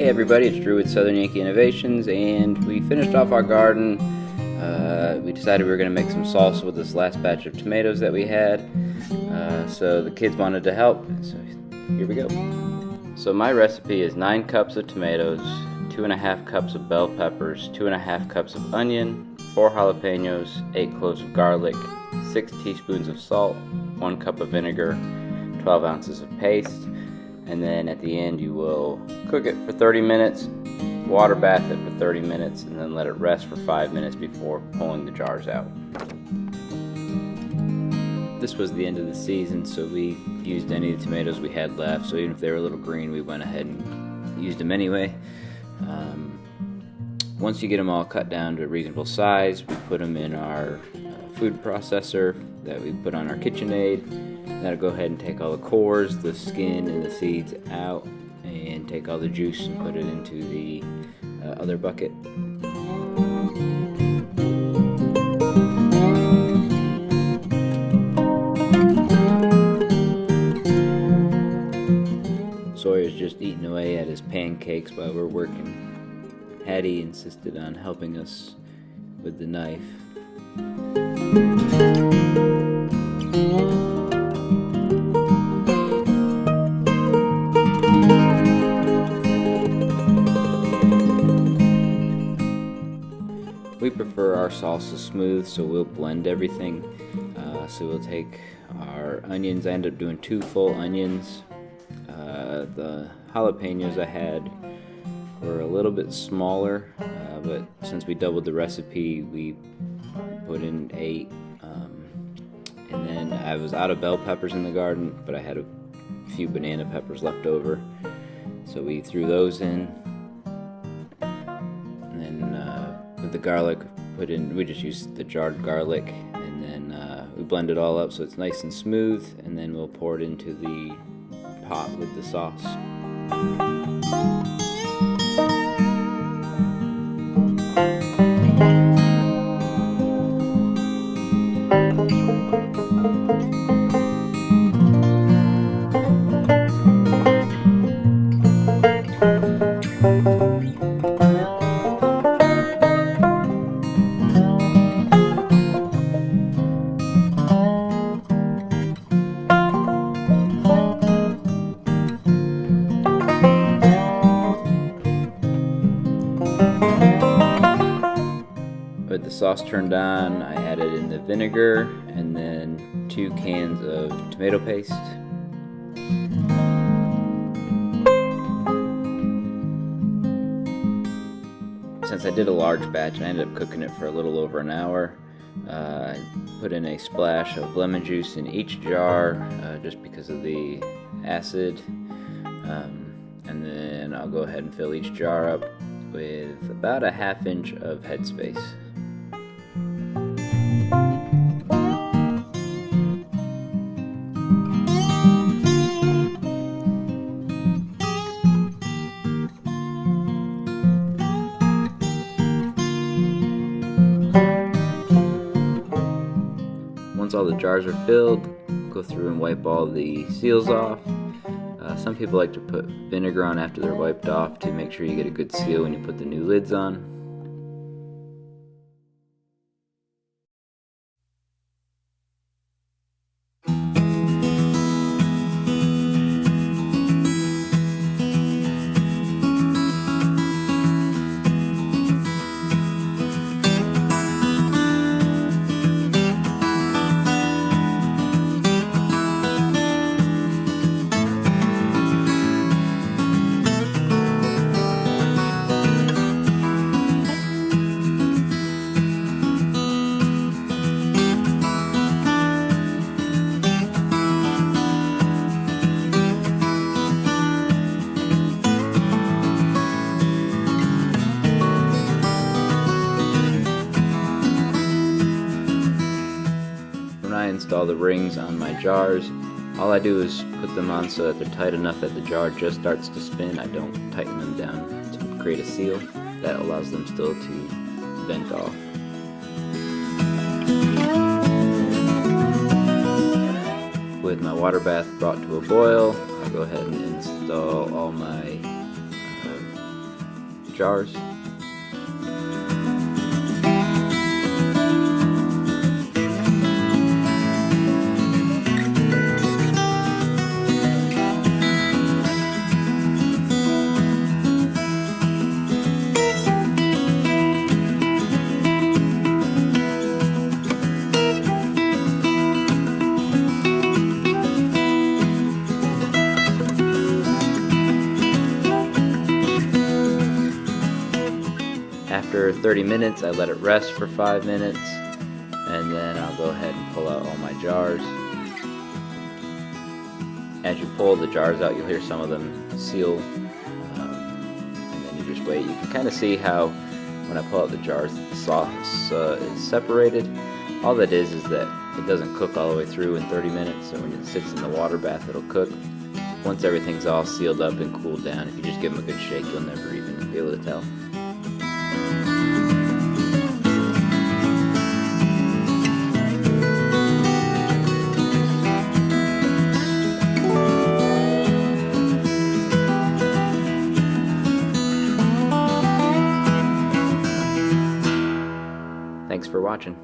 everybody, it's Drew with Southern Yankee Innovations, and we finished off our garden. We decided we were going to make some salsa with this last batch of tomatoes that we had. So the kids wanted to help, so here we go. So my recipe is 9 cups of tomatoes, 2.5 cups of bell peppers, 2.5 cups of onion, 4 jalapenos, 8 cloves of garlic, 6 teaspoons of salt, 1 cup of vinegar, 12 ounces of paste, and then at the end you will cook it for 30 minutes, water bath it for 30 minutes, and then let it rest for 5 minutes before pulling the jars out. This was the end of the season, so we used any of the tomatoes we had left, so even if they were a little green, we went ahead and used them anyway. Once you get them all cut down to a reasonable size, we put them in our food processor that we put on our KitchenAid. That'll go ahead and take all the cores, the skin, and the seeds out, and take all the juice and put it into the other bucket. Sawyer's just eating away at his pancakes while we're working. Hattie insisted on helping us with the knife. We prefer our salsa smooth, so we'll blend everything. So we'll take our onions. I ended up doing 2 full onions. The jalapenos I had were a little bit smaller, but since we doubled the recipe, we put in 8. And then I was out of bell peppers in the garden, but I had a few banana peppers left over, so we threw those in. And then with the garlic, we just used the jarred garlic, and then we blend it all up so it's nice and smooth, and then we'll pour it into the pot with the sauce. With the sauce turned on, I added in the vinegar and then 2 cans of tomato paste. Since I did a large batch, I ended up cooking it for a little over an hour. I put in a splash of lemon juice in each jar just because of the acid. And then I'll go ahead and fill each jar up with about a 1/2 inch of headspace. Once all the jars are filled, go through and wipe all the seals off. Some people like to put vinegar on after they're wiped off to make sure you get a good seal when you put the new lids on. I install the rings on my jars, all I do is put them on so that they're tight enough that the jar just starts to spin. I don't tighten them down to create a seal. That allows them still to vent off. With my water bath brought to a boil, I'll go ahead and install all my jars. After 30 minutes, I let it rest for 5 minutes, and then I'll go ahead and pull out all my jars. As you pull the jars out, you'll hear some of them seal, and then you just wait. You can kind of see how when I pull out the jars, the sauce is separated. All that is that it doesn't cook all the way through in 30 minutes, so when it sits in the water bath, it'll cook. Once everything's all sealed up and cooled down, if you just give them a good shake, you'll never even be able to tell. Thanks for watching.